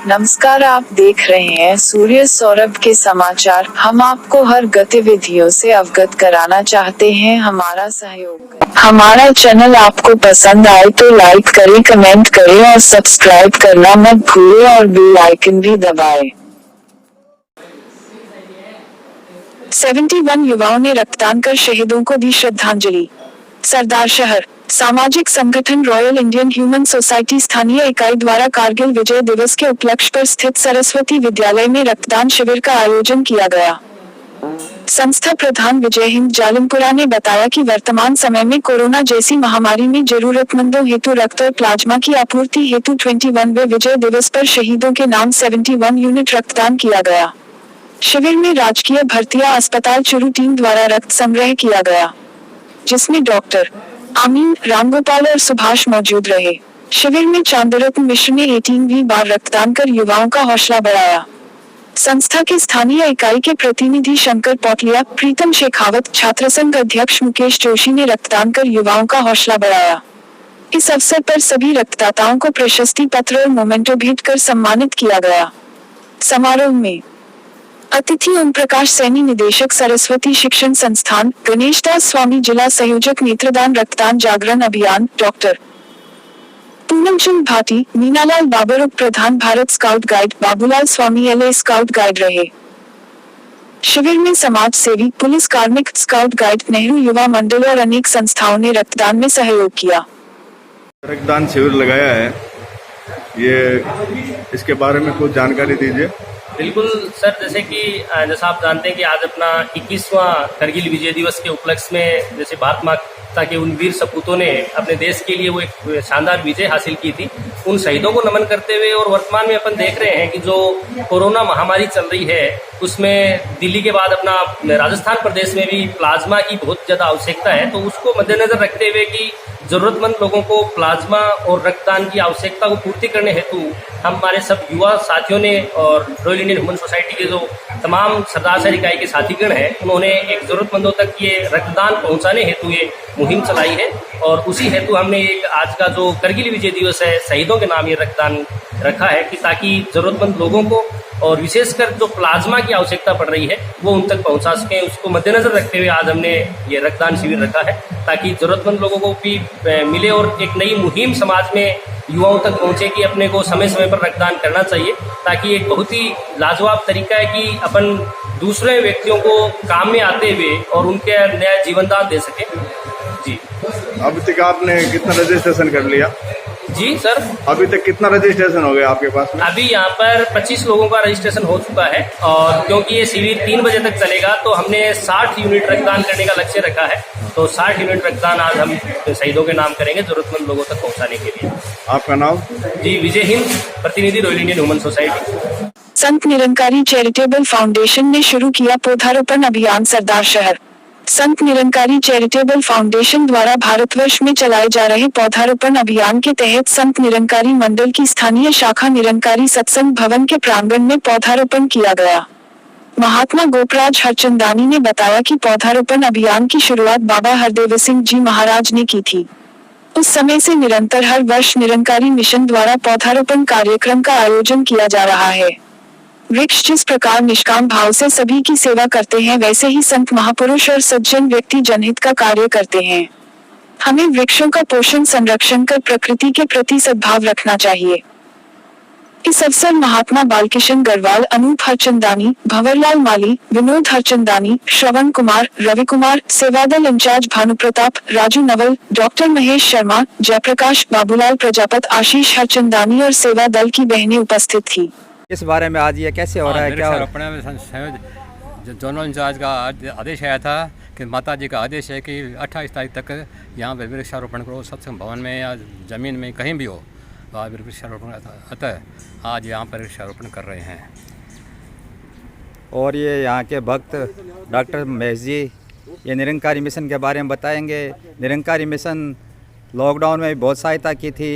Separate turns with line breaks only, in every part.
नमस्कार, आप देख रहे हैं सूर्य सौरभ के समाचार। हम आपको हर गतिविधियों से अवगत कराना चाहते हैं। हमारा सहयोग करें। हमारा चैनल आपको पसंद आए तो लाइक करें, कमेंट करें और सब्सक्राइब करना मत भूलें और बेल आइकन भी दबाएं। 71 युवाओं ने रक्तदान कर शहीदों को दी श्रद्धांजलि। सरदार शहर सामाजिक संगठन रॉयल इंडियन ह्यूमन सोसाइटी स्थानीय इकाई द्वारा कारगिल विजय दिवस के उपलक्ष्य पर स्थित सरस्वती विद्यालय में रक्तदान शिविर का आयोजन किया गया। संस्था प्रधान विजय हिंद जालमपुरा ने बताया कि वर्तमान समय में कोरोना जैसी महामारी में जरूरतमंदों हेतु रक्त और प्लाज्मा की आपूर्ति हेतु 21वें विजय दिवस पर शहीदों के नाम 71 यूनिट रक्तदान किया गया। शिविर में राजकीय भर्तिया अस्पताल चुरू टीम द्वारा रक्त संग्रह किया गया, जिसमें डॉक्टर आमीन, रामगोपाल और सुभाष मौजूद रहे। शिविर में चांदरत्न मिश्र ने 18वीं बार रक्तदान कर युवाओं का हौसला बढ़ाया। संस्था के स्थानीय इकाई के प्रतिनिधि शंकर पौटलिया, प्रीतम शेखावत, छात्र संघ अध्यक्ष मुकेश जोशी ने रक्तदान कर युवाओं का हौसला बढ़ाया। इस अवसर पर सभी रक्तदाताओं को प्रशस्ति पत्र और मोमेंटो भेंट कर सम्मानित किया गया। समारोह में अतिथि ओम प्रकाश सैनी, निदेशक सरस्वती शिक्षण संस्थान, गणेश दास स्वामी, जिला संयोजक नेत्रदान रक्तदान जागरण अभियान, डॉक्टर पूनम चंद भाटी, मीनालाल बाबर, उप प्रधान भारत स्काउट गाइड, बाबूलाल स्वामी LA स्काउट गाइड रहे। शिविर में समाज सेवी, पुलिस कार्मिक, स्काउट गाइड, नेहरू युवा मंडल और अनेक संस्थाओं ने रक्तदान में सहयोग किया।
रक्तदान शिविर लगाया है, ये इसके बारे में कुछ जानकारी दीजिए।
बिल्कुल सर, जैसा आप जानते हैं कि आज अपना 21वां करगिल विजय दिवस के उपलक्ष्य में जैसे भारत माता के उन वीर सपूतों ने अपने देश के लिए वो एक शानदार विजय हासिल की थी, उन शहीदों को नमन करते हुए और वर्तमान में अपन देख रहे हैं कि जो कोरोना महामारी चल रही है उसमें दिल्ली के बाद अपना राजस्थान प्रदेश में भी प्लाज्मा की बहुत ज़्यादा आवश्यकता है। तो उसको मद्देनजर रखते हुए कि जरूरतमंद लोगों को प्लाज्मा और रक्तदान की आवश्यकता को पूर्ति करने हेतु हमारे सब युवा साथियों ने और रॉयल इंडियन ह्यूमन सोसाइटी के जो तमाम सरदार शहर इकाई के साथीगण हैं उन्होंने एक जरूरतमंदों तक ये रक्तदान पहुंचाने हेतु ये मुहिम चलाई है। और उसी हेतु हमने एक आज का जो करगिल विजय दिवस है शहीदों के नाम ये रक्तदान रखा है कि ताकि जरूरतमंद लोगों को और विशेषकर जो प्लाज्मा की आवश्यकता पड़ रही है वो उन तक पहुंचा सकें। उसको मद्देनजर रखते हुए आज हमने ये रक्तदान शिविर रखा है ताकि जरूरतमंद लोगों को भी मिले और एक नई मुहिम समाज में युवाओं तक पहुंचे कि अपने को समय समय पर रक्तदान करना चाहिए, ताकि एक बहुत ही लाजवाब तरीका है कि अपन दूसरे व्यक्तियों को काम में आते हुए और उनके नया जीवनदान दे सके। जी,
अभी तक आपने कितना रजिस्ट्रेशन कर लिया?
जी सर,
अभी तक कितना रजिस्ट्रेशन हो गया आपके पास में?
अभी यहाँ पर 25 लोगों का रजिस्ट्रेशन हो चुका है और क्योंकि ये शिविर 3 बजे तक चलेगा तो हमने 60 यूनिट रक्तदान करने का लक्ष्य रखा है। तो 60 यूनिट रक्तदान आज हम शहीदों के नाम करेंगे जरूरतमंद लोगों तक पहुँचाने के लिए।
आपका नाम?
जी, विजय हिंद, प्रतिनिधि royal Indian human society.
Sant Nirankari charitable foundation ने शुरू किया पौधारोपण अभियान। सरदार शहर संत निरंकारी चैरिटेबल फाउंडेशन द्वारा भारतवर्ष में चलाए जा रहे पौधारोपण अभियान के तहत संत निरंकारी मंडल की स्थानीय शाखा निरंकारी सत्संग भवन के प्रांगण में पौधारोपण किया गया। महात्मा गोपराज हरचंदानी ने बताया कि पौधारोपण अभियान की शुरुआत बाबा हरदेव सिंह जी महाराज ने की थी। उस समय से निरंतर हर वर्ष निरंकारी मिशन द्वारा पौधारोपण कार्यक्रम का आयोजन किया जा रहा है। वृक्ष जिस प्रकार निष्काम भाव से सभी की सेवा करते हैं, वैसे ही संत महापुरुष और सज्जन व्यक्ति जनहित का कार्य करते हैं। हमें वृक्षों का पोषण, संरक्षण कर प्रकृति के प्रति सद्भाव रखना चाहिए। इस अवसर महात्मा बालकिशन गरवाल, अनूप हरचंदानी, भंवरलाल माली, विनोद हरचंदानी, श्रवण कुमार, रवि कुमार, सेवादल इंचार्ज भानु प्रताप, राजू नवल, डॉक्टर महेश शर्मा, जयप्रकाश, बाबूलाल प्रजापत, आशीष हरचंदानी और सेवा दल की बहनें उपस्थित थी।
इस बारे में आज ये कैसे हो रहा है, क्या हो रहा
है? जोनल इंचार्ज का आदेश आया था कि माता जी का आदेश है कि 28 तारीख तक यहाँ पर वृक्षारोपण करो, सत्संग भवन में या ज़मीन में कहीं भी हो तो आज वृक्षारोपण अतः आज यहाँ पर वृक्षारोपण कर रहे हैं।
और ये यहाँ के भक्त डॉक्टर महेश जी ये निरंकारी मिशन के बारे में बताएंगे। निरंकारी मिशन लॉकडाउन में भी बहुत सहायता की थी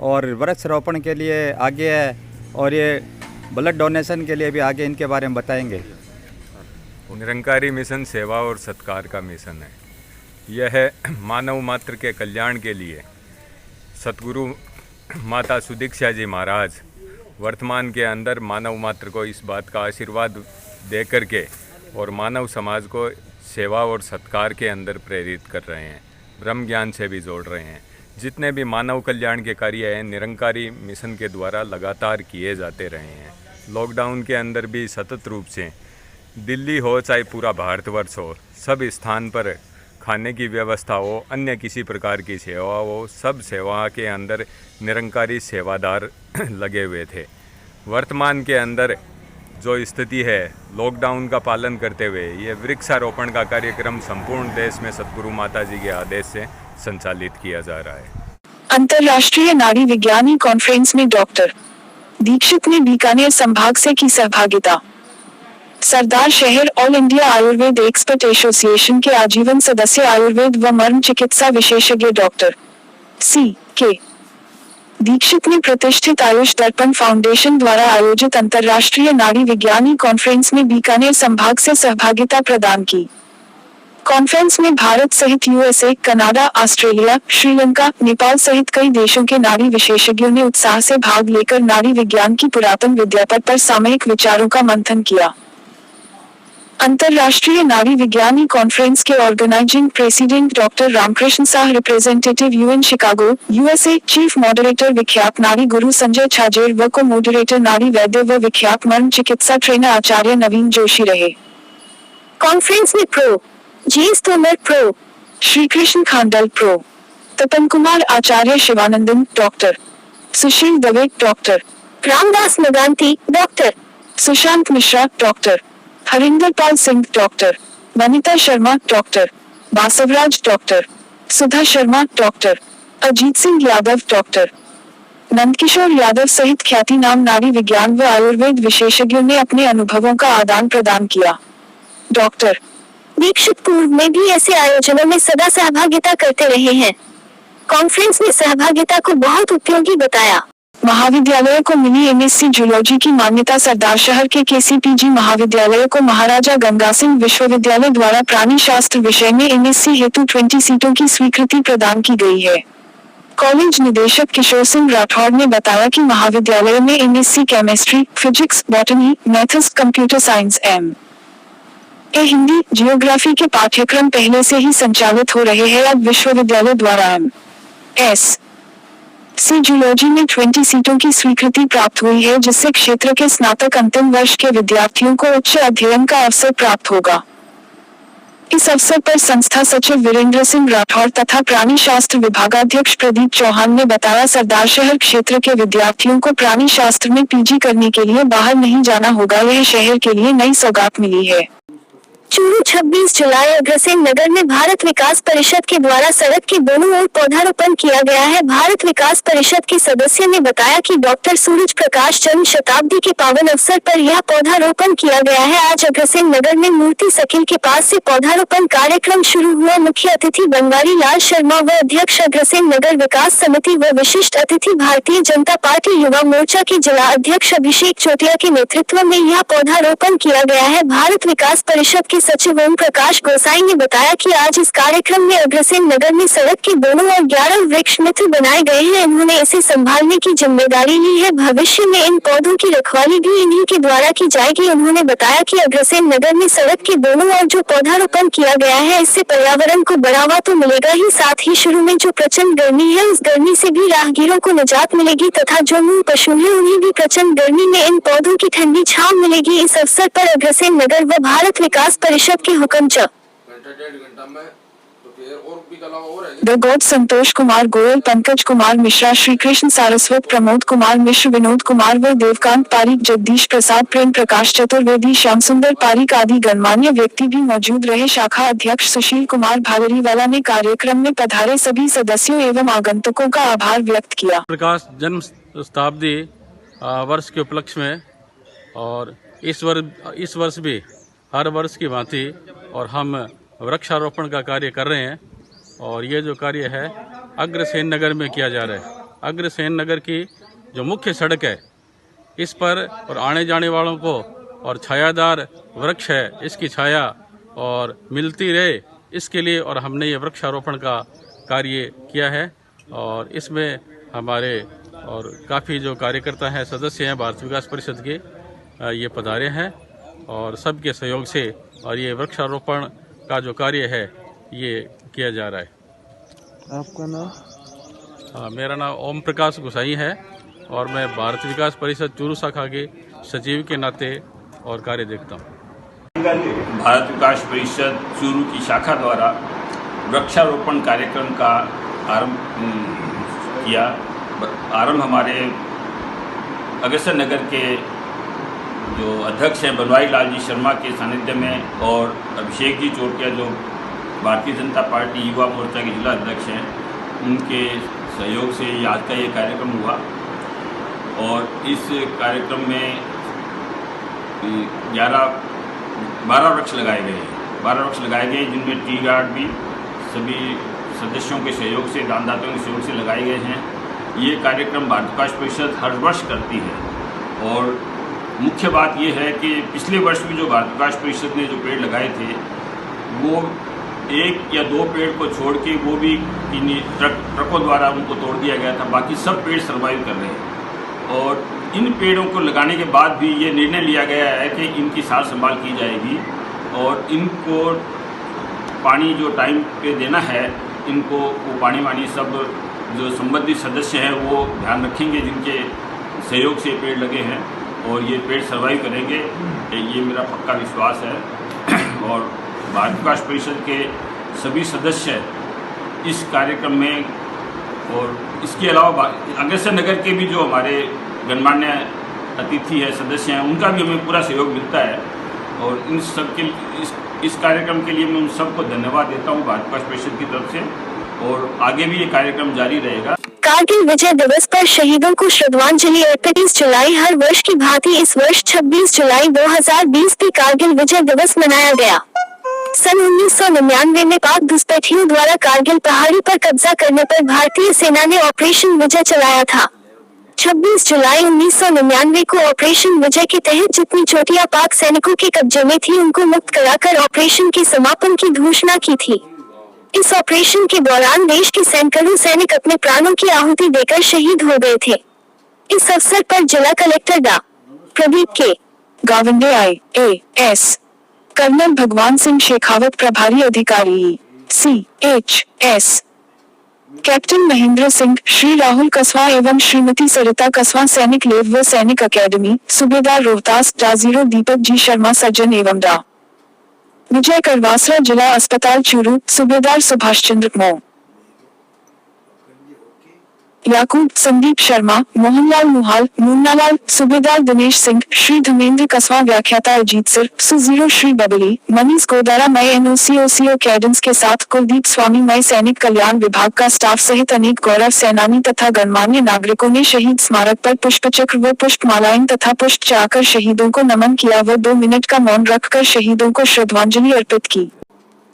और वृक्षारोपण के लिए आगे है और ये ब्लड डोनेशन के लिए भी आगे, इनके बारे में बताएंगे।
निरंकारी मिशन सेवा और सत्कार का मिशन है। यह मानव मात्र के कल्याण के लिए सतगुरु माता सुदीक्षा जी महाराज वर्तमान के अंदर मानव मात्र को इस बात का आशीर्वाद दे करके और मानव समाज को सेवा और सत्कार के अंदर प्रेरित कर रहे हैं, ब्रह्म ज्ञान से भी जोड़ रहे हैं। जितने भी मानव कल्याण के कार्य हैं निरंकारी मिशन के द्वारा लगातार किए जाते रहे हैं। लॉकडाउन के अंदर भी सतत रूप से दिल्ली हो चाहे पूरा भारतवर्ष हो, सब स्थान पर खाने की व्यवस्था हो, अन्य किसी प्रकार की सेवा हो, सब सेवा के अंदर निरंकारी सेवादार लगे हुए थे। वर्तमान के अंदर जो स्थिति है, लॉकडाउन का पालन करते हुए ये वृक्षारोपण का कार्यक्रम संपूर्ण देश में सद्गुरु माता जी के आदेश से संचालित किया जा रहा है।
अंतर्राष्ट्रीय नाड़ी विज्ञानी कॉन्फ्रेंस में डॉक्टर दीक्षित ने बीकानेर संभाग से की सहभागिता। सरदार शहर all India Ayurveda expert association के आजीवन सदस्य आयुर्वेद व मर्म चिकित्सा विशेषज्ञ डॉक्टर C.K. दीक्षित ने प्रतिष्ठित आयुष दर्पण फाउंडेशन द्वारा आयोजित अंतर्राष्ट्रीय नाड़ी विज्ञानी कॉन्फ्रेंस में बीकानेर संभाग से सहभागिता प्रदान की। कॉन्फ्रेंस में भारत सहित USA, Canada, Australia, Sri Lanka, Nepal सहित कई देशों के नाड़ी विशेषज्ञों ने उत्साह से भाग लेकर नाड़ी विज्ञान की पुरातन विद्यापद पर सामयिक विचारों का मंथन किया। अंतर्राष्ट्रीय नाड़ी विज्ञानी कॉन्फ्रेंस के organising president doctor Ramakrishna Sah, representative UN Chicago, USA, chief moderator विख्यात नाड़ी गुरु संजय छाजेड़ व को मॉडरेटर नाड़ी वैद्य व विख्यात मर्म चिकित्सा ट्रेनर आचार्य नवीन जोशी रहे। कॉन्फ्रेंस में prof G Tomar, prof Shrikrishna Khandal, prof Tapan Kumar Acharya, Shivanandan, doctor Sushil Dave, doctor Ramdas Naganti, doctor Sushant Mishra, doctor Harinder Pal Singh, doctor Vanita Sharma, doctor Basavaraj, doctor Sudha Sharma, doctor Ajit Singh Yadav, doctor Nandkishore Yadav सहित ख्यातिनाम नाड़ी विज्ञान व आयुर्वेद विशेषज्ञों ने अपने अनुभवों का आदान प्रदान किया। डॉक्टर दीक्षित पूर्व में भी ऐसे आयोजनों में सदा सहभागिता करते रहे हैं। कॉन्फ्रेंस में सहभागिता को बहुत उपयोगी बताया। महाविद्यालय को मिली MSc जूलॉजी की मान्यता। सरदार शहर के KCPG महाविद्यालय को महाराजा गंगा सिंह विश्वविद्यालय द्वारा प्राणी शास्त्र विषय में MSc हेतु 20 सीटों की स्वीकृति प्रदान की गई है। कॉलेज निदेशक किशोर सिंह राठौड़ ने बताया कि महाविद्यालय में MSc chemistry, physics, botany, maths, computer science, MA Hindi, geography के पाठ्यक्रम पहले से ही संचालित हो रहे हैं। अब विश्वविद्यालय द्वारा MSc जूलॉजी में 20 सीटों की स्वीकृति प्राप्त हुई है, जिससे क्षेत्र के स्नातक अंतिम वर्ष के विद्यार्थियों को उच्च अध्ययन का अवसर प्राप्त होगा। इस अवसर पर संस्था सचिव वीरेंद्र सिंह राठौड़ तथा प्राणी शास्त्र विभागाध्यक्ष प्रदीप चौहान ने बताया, सरदार शहर क्षेत्र के विद्यार्थियों को प्राणी शास्त्र में PG करने के लिए बाहर नहीं जाना होगा। यह शहर के लिए नई सौगात मिली है। चूरू 26 जुलाई अग्रसेन नगर में भारत विकास परिषद के द्वारा सड़क के दोनों ओर पौधारोपण किया गया है। भारत विकास परिषद के सदस्य ने बताया कि डॉक्टर सूरज प्रकाश जन्म शताब्दी के पावन अवसर पर यह पौधारोपण किया गया है। आज अग्रसेन नगर में मूर्ति सकिल के पास से पौधारोपण कार्यक्रम शुरू हुआ। मुख्य अतिथि बनवारी लाल शर्मा व अध्यक्ष अग्रसेन नगर विकास समिति व विशिष्ट अतिथि भारतीय जनता पार्टी युवा मोर्चा के जिला अध्यक्ष अभिषेक चोटिया के नेतृत्व में यह पौधारोपण किया गया है। भारत विकास परिषद के सचिव ओम प्रकाश गोसाई ने बताया कि आज इस कार्यक्रम में अग्रसेन नगर में सड़क के दोनों ओर 11 वृक्ष मित्र बनाए गए हैं। इन्होंने इसे संभालने की जिम्मेदारी ली है। भविष्य में इन पौधों की रखवाली भी इन्हीं के द्वारा की जाएगी। उन्होंने बताया कि अग्रसेन नगर में सड़क के दोनों ओर जो पौधारोपण किया गया है, इससे पर्यावरण को बढ़ावा तो मिलेगा ही, साथ ही शुरू में जो प्रचंड गर्मी है उस गर्मी से भी राहगीरों को निजात मिलेगी तथा जो मूल पशु है उन्हें भी प्रचंड गर्मी में इन पौधों की ठंडी छांव मिलेगी। इस अवसर पर अग्रसेन नगर व भारत विकास परिषद के हुक्म गौड संतोष कुमार गोयल, पंकज कुमार मिश्रा, श्री कृष्ण सारस्वत, प्रमोद कुमार मिश्र, विनोद कुमार व देवकांत पारिक, जगदीश प्रसाद, प्रेम प्रकाश चतुर्वेदी, श्याम सुंदर पारिक आदि गणमान्य व्यक्ति भी मौजूद रहे। शाखा अध्यक्ष सुशील कुमार भागरीवाला ने कार्यक्रम में पधारे सभी सदस्यों एवं आगंतुकों का आभार व्यक्त किया।
प्रकाश जन्म शताब्दी वर्ष के उपलक्ष्य में और इस वर्ष भी हर वर्ष की भांति और हम वृक्षारोपण का कार्य कर रहे हैं। और ये जो कार्य है अग्रसेन नगर में किया जा रहा है। अग्रसेन नगर की जो मुख्य सड़क है, इस पर और आने जाने वालों को और छायादार वृक्ष है, इसकी छाया और मिलती रहे, इसके लिए और हमने ये वृक्षारोपण का कार्य किया है। और इसमें हमारे और काफ़ी जो कार्यकर्ता हैं, सदस्य हैं भारत विकास परिषद के, ये पधारे हैं और सबके सहयोग से और ये वृक्षारोपण का जो कार्य है ये किया जा रहा है।
आपका नाम?
मेरा नाम ओम प्रकाश गुसाई है और मैं भारत विकास परिषद चूरू शाखा के सचिव के नाते और कार्य देखता हूँ।
भारत विकास परिषद चूरू की शाखा द्वारा वृक्षारोपण कार्यक्रम का आरंभ हमारे अग्रसर नगर के जो अध्यक्ष हैं बनवारी लाल जी शर्मा के सानिध्य में और अभिषेक जी चोटिया जो भारतीय जनता पार्टी युवा मोर्चा के जिला अध्यक्ष हैं, उनके सहयोग से आज का ये कार्यक्रम हुआ। और इस कार्यक्रम में 12 वृक्ष लगाए गए हैं। 12 वृक्ष लगाए गए जिनमें टी गार्ड भी सभी सदस्यों के सहयोग से, दानदाताओं के सहयोग से लगाए गए हैं। ये कार्यक्रम भारत विकास परिषद हर वर्ष करती है और मुख्य बात ये है कि पिछले वर्ष भी जो भारत विकास परिषद ने जो पेड़ लगाए थे वो 1 या 2 पेड़ को छोड़ के वो भी ट्रकों द्वारा उनको तोड़ दिया गया था, बाकी सब पेड़ सर्वाइव कर रहे हैं। और इन पेड़ों को लगाने के बाद भी ये निर्णय लिया गया है कि इनकी सार संभाल की जाएगी और इनको पानी जो टाइम पे देना है, इनको वो पानी वानी सब जो संबंधित सदस्य हैं वो ध्यान रखेंगे, जिनके सहयोग से पेड़ लगे हैं और ये पेड़ सर्वाइव करेंगे, ये मेरा पक्का विश्वास है। और भारत विकास परिषद के सभी सदस्य इस कार्यक्रम में और इसके अलावा अग्रसर नगर के भी जो हमारे गणमान्य अतिथि है, सदस्य हैं, उनका भी हमें पूरा सहयोग मिलता है। और इन सब के इस कार्यक्रम के लिए मैं उन सबको धन्यवाद देता हूँ भारत विकास परिषद की तरफ से, और आगे भी ये कार्यक्रम जारी रहेगा।
कारगिल विजय दिवस पर शहीदों को श्रद्धांजलि अर्पित। 30 जुलाई हर वर्ष की भांति इस वर्ष 26 जुलाई 2020 भी कारगिल विजय दिवस मनाया गया। सन 1999 में पाक घुसपैठियों द्वारा कारगिल पहाड़ी पर कब्जा करने पर भारतीय सेना ने ऑपरेशन विजय चलाया था। 26 जुलाई 1999 को ऑपरेशन विजय के तहत जितनी चोटियां पाक सैनिकों के कब्जे में थी उनको मुक्त कराकर ऑपरेशन के समापन की घोषणा की थी। इस ऑपरेशन के दौरान देश के सैकड़ों सैनिक अपने प्राणों की आहुति देकर शहीद हो गए थे। इस अवसर पर जिला कलेक्टर डा. प्रदीप के. गावंडे IAS, कर्नल भगवान सिंह शेखावत प्रभारी अधिकारी CHS, कैप्टन महेंद्र सिंह, श्री राहुल कस्वा एवं श्रीमती सरिता कस्वा सैनिक लेव व सैनिक अकेडमी, सूबेदार रोहतास डा. 0 दीपक जी शर्मा सर्जन एवं डा. विजय करवासरा जिला अस्पताल चूरू, सूबेदार सुभाष चंद्र मो, याकूब, संदीप शर्मा, मोहनलाल मुहाल, मुन्नालाल, सूबेदार दिनेश सिंह, श्री धर्मेंद्र कस्वा, व्याख्याता अजीत सिर, सु0 श्री बबली, मनीष गोदारा, मई NOCOCO कैडेंस के साथ कुलदीप स्वामी, मई सैनिक कल्याण विभाग का स्टाफ सहित अनेक गौरव सेनानी तथा गणमान्य नागरिकों ने शहीद स्मारक पर पुष्पचक्र व पुष्पमालाएं तथा पुष्प चढ़ाकर शहीदों को नमन किया व 2 मिनट का मौन रखकर शहीदों को श्रद्धांजलि अर्पित की।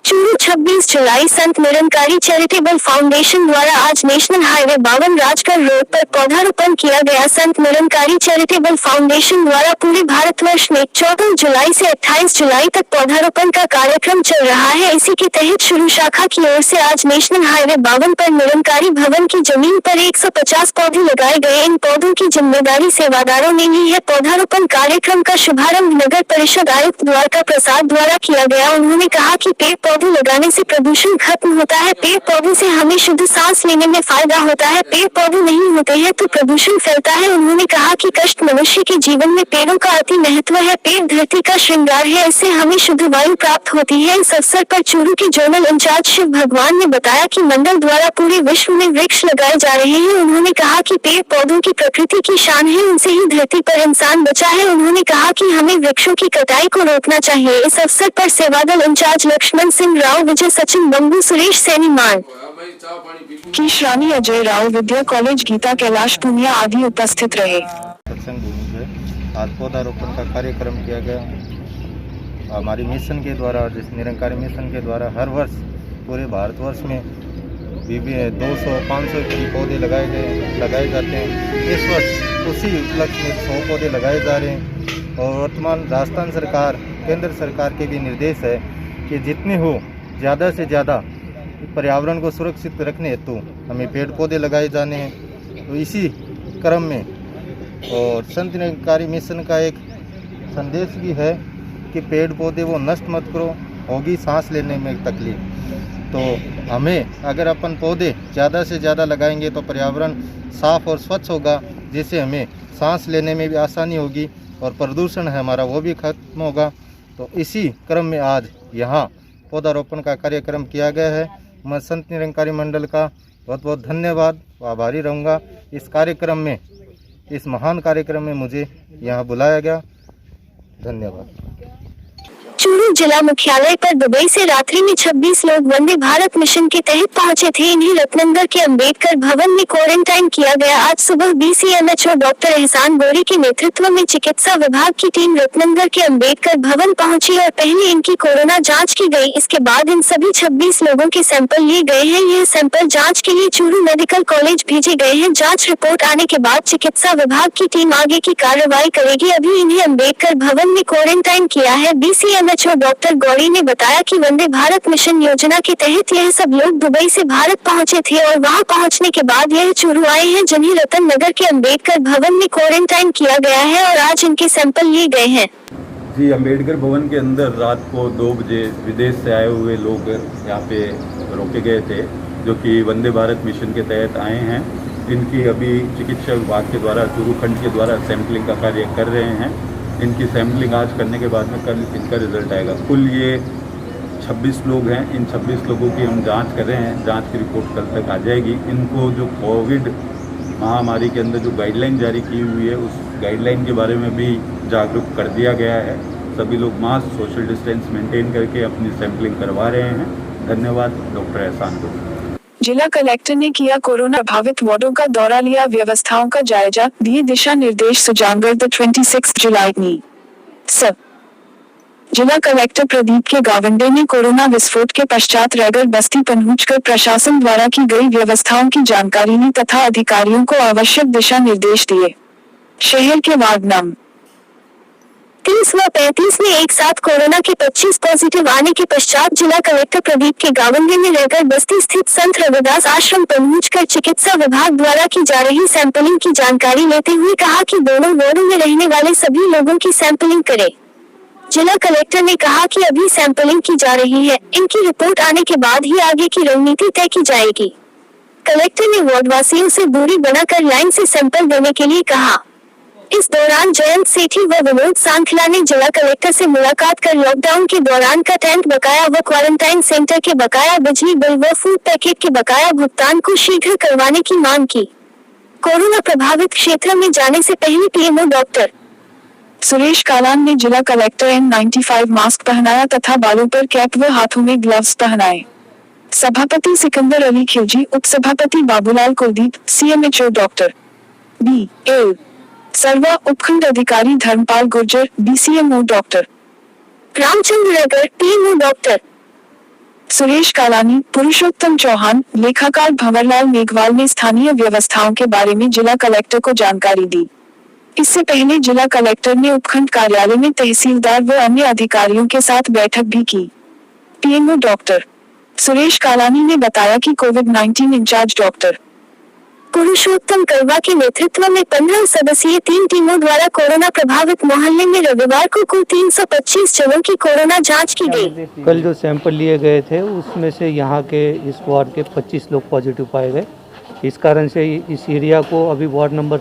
चूरू 26 जुलाई संत निरंकारी चैरिटेबल फाउंडेशन द्वारा आज नेशनल हाईवे 52 राजगढ़ रोड पर पौधारोपण किया गया। संत निरंकारी चैरिटेबल फाउंडेशन द्वारा पूरे भारतवर्ष में 14 जुलाई से 28 जुलाई तक पौधारोपण का कार्यक्रम चल रहा है। इसी के तहत चूरू शाखा की ओर से आज नेशनल हाईवे 52 पर निरंकारी भवन की जमीन पर 150 पौधे लगाए गए। इन पौधों की जिम्मेदारी सेवादारों ने ली है। पौधारोपण कार्यक्रम का शुभारंभ नगर परिषद आयुक्त द्वारका प्रसाद द्वारा किया गया। उन्होंने कहा कि पेड़ पौधे लगाने से प्रदूषण खत्म होता है। पेड़ पौधे से हमें शुद्ध सांस लेने में फायदा होता है। पेड़ पौधे नहीं होते हैं तो प्रदूषण फैलता है। उन्होंने कहा कि कष्ट मनुष्य के जीवन में पेड़ों का अति महत्व है। पेड़ धरती का श्रृंगार है, इससे हमें शुद्ध वायु प्राप्त होती है। इस अवसर पर चूरू के जोनल इंचार्ज शिव भगवान ने बताया कि मंडल द्वारा पूरे विश्व में वृक्ष लगाए जा रहे हैं। उन्होंने कहा कि पेड़ पौधों की प्रकृति की शान है, उनसे ही धरती पर इंसान बचा है। उन्होंने कहा कि हमें वृक्षों की कटाई को रोकना चाहिए। इस अवसर पर सेवादल इंचार्ज लक्ष्मण सिंह राव, विजय सचिन बंबू, सुरेश सैनी मान, कीश रानी, अजय राव, विद्या कॉलेज, गीता, कैलाश पूनिया आदि उपस्थित रहे।
सत्संग भूमि पे आज पौधारोपण का कार्यक्रम किया गया। हमारी मिशन के द्वारा, जिस निरंकारी मिशन के द्वारा हर वर्ष पूरे भारतवर्ष में 200-500 पौधे लगाए जाते हैं। इस वर्ष उसी उपलक्ष्य में 100 पौधे लगाए जा रहे हैं। और वर्तमान राजस्थान सरकार, केंद्र सरकार के भी निर्देश है कि जितने हो ज़्यादा से ज़्यादा पर्यावरण को सुरक्षित रखने हेतु हमें पेड़ पौधे लगाए जाने हैं। तो इसी क्रम में और संत निरंकारी मिशन का एक संदेश भी है कि पेड़ पौधे वो नष्ट मत करो, होगी सांस लेने में तकलीफ। तो हमें अगर अपन पौधे ज़्यादा से ज़्यादा लगाएंगे तो पर्यावरण साफ और स्वच्छ होगा, जिससे हमें सांस लेने में भी आसानी होगी और प्रदूषण है हमारा वो भी खत्म होगा। तो इसी क्रम में आज यहाँ पौधारोपण का कार्यक्रम किया गया है। मैं संत निरंकारी मंडल का बहुत बहुत धन्यवाद व आभारी रहूँगा। इस कार्यक्रम में, इस महान कार्यक्रम में मुझे यहाँ बुलाया गया, धन्यवाद।
चूरू जिला मुख्यालय पर दुबई से रात्रि में 26 लोग वंदे भारत मिशन के तहत पहुंचे थे। इन्हें रत्नगर के अंबेडकर भवन में क्वारंटाइन किया गया। आज सुबह BCMHO डॉक्टर एहसान गोरी के नेतृत्व में चिकित्सा विभाग की टीम रत्नगर के अंबेडकर भवन पहुंची और पहले इनकी कोरोना जांच की गई। इसके बाद इन सभी 26 लोगों के सैंपल लिए गए हैं। यह सैंपल जाँच के लिए चूरू मेडिकल कॉलेज भेजे गए हैं। जाँच रिपोर्ट आने के बाद चिकित्सा विभाग की टीम आगे की कार्रवाई करेगी। अभी इन्हें अंबेडकर भवन में क्वारंटाइन किया है। BCMHO डॉक्टर गौरी ने बताया कि वंदे भारत मिशन योजना के तहत यह सब लोग दुबई से भारत पहुंचे थे और वहां पहुंचने के बाद यह चूरू आए हैं, जिन्हें रतन नगर के अंबेडकर भवन में क्वारंटाइन किया गया है और आज इनके सैंपल लिए गए हैं।
जी, अंबेडकर भवन के अंदर रात को 2 बजे विदेश से आए हुए लोग यहाँ पे रोके गए थे, जो कि वंदे भारत मिशन के तहत आए हैं। इनकी अभी चिकित्सा विभाग के द्वारा, चूरू खंड के द्वारा सैंपलिंग का कार्य कर रहे हैं। इनकी सैंपलिंग आज करने के बाद में कल इनका रिजल्ट आएगा। कुल ये 26 लोग हैं। इन 26 लोगों की हम जांच कर रहे हैं। जांच की रिपोर्ट कल तक आ जाएगी। इनको जो कोविड महामारी के अंदर जो गाइडलाइन जारी की हुई है, उस गाइडलाइन के बारे में भी जागरूक कर दिया गया है। सभी लोग मास्क, सोशल डिस्टेंस मेंटेन करके अपनी सैंपलिंग करवा रहे हैं। धन्यवाद डॉक्टर एहसान को।
जिला कलेक्टर ने किया कोरोना प्रभावित वार्डों का दौरा, लिया व्यवस्थाओं का जायजा, दिए दिशा निर्देश। सुजानगढ़ 26 जुलाई में सब जिला कलेक्टर प्रदीप के गावंडे ने कोरोना विस्फोट के पश्चात रैगर बस्ती पहुंचकर प्रशासन द्वारा की गई व्यवस्थाओं की जानकारी ली तथा अधिकारियों को आवश्यक दिशा निर्देश दिए। शहर के वार्ड नंबर 30 व 35 में एक साथ कोरोना के 25 पॉजिटिव आने के पश्चात जिला कलेक्टर प्रदीप के गावंडे ने रैगर बस्ती स्थित संत रविदास आश्रम पहुंचकर चिकित्सा विभाग द्वारा की जा रही सैंपलिंग की जानकारी लेते हुए कहा कि दोनों वार्डों में रहने वाले सभी लोगों की सैंपलिंग करें। जिला कलेक्टर ने कहा कि अभी सैंपलिंग की जा रही है, इनकी रिपोर्ट आने के बाद ही आगे की रणनीति तय की जाएगी। कलेक्टर ने वार्डवासियों से दूरी बनाकर लाइन से सैंपल देने के लिए कहा। इस दौरान जयंत सेठी व विनोद सांखला ने जिला कलेक्टर से मुलाकात कर लॉकडाउन के दौरान का टेंट बकाया व क्वारंटाइन सेंटर के बकाया बिजली बिल व फूड पैकेट के बकाया भुगतान को शीघ्र करवाने की मांग की। कोरोना प्रभावित क्षेत्र में जाने से पहले PMO डॉक्टर सुरेश कालान ने जिला कलेक्टर N95 मास्क पहनाया तथा बालों पर कैप व हाथों में ग्लव्स पहनाए। सभापति सिकंदर अली खिलजी, उपसभापति Babulal Kuldeep, CMHO doctor BL Sarva, उपखंड अधिकारी Dharampal Gurjar, BCMO doctor Ramchandra Ragar, PMO doctor Suresh Kalani, Purushottam Chauhan, लेखाकार भंवरलाल मेघवाल ने स्थानीय व्यवस्थाओं के बारे में जिला कलेक्टर को जानकारी दी। इससे पहले जिला कलेक्टर ने उपखंड कार्यालय में तहसीलदार व अन्य अधिकारियों के साथ बैठक भी की। PMO डॉक्टर सुरेश कालानी ने बताया कि कोविड-19 इंचार्ज डॉक्टर पुरुषोत्तम करवा के नेतृत्व में 15 सदस्यीय 3 टीमों द्वारा कोरोना प्रभावित मोहल्ले में रविवार को कुल 325 जनों की कोरोना जांच की गई।
कल जो सैंपल लिए गए थे उसमें से यहाँ के इस वार्ड के 25 लोग पॉजिटिव पाए गए। इस कारण से इस एरिया को अभी वार्ड नंबर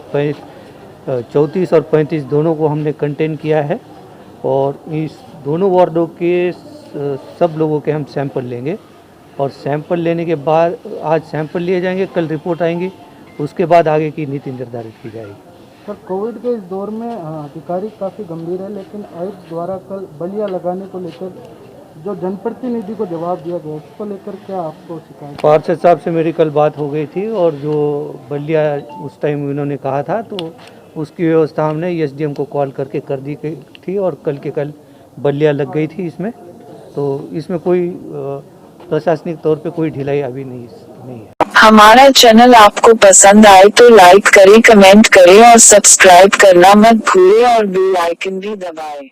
34 और 35 दोनों को हमने कंटेन किया है और इस दोनों वार्डों के सब लोगों के हम सैंपल लेंगे और सैंपल लेने के बाद आज सैंपल लिए जाएंगे, कल रिपोर्ट आएंगी, उसके बाद आगे की नीति निर्धारित की जाएगी।
सर, कोविड के इस दौर में अधिकारी काफ़ी गंभीर है, लेकिन आयुक्त द्वारा कल बलिया लगाने को लेकर जो जनप्रतिनिधि को जवाब दिया गया, उसको लेकर क्या आपको शिकायत?
पार्षद साहब से मेरी कल बात हो गई थी और जो बलिया उस टाइम इन्होंने कहा था तो उसकी व्यवस्था हमने SDM को कॉल करके कर दी गई थी और कल के कल बलिया लग गई थी इसमें। तो इसमें कोई प्रशासनिक तौर पे कोई ढिलाई अभी नहीं है।
हमारा चैनल आपको पसंद आए तो लाइक करें, कमेंट करें और सब्सक्राइब करना मत भूलें और बेल आइकन भी दबाएं।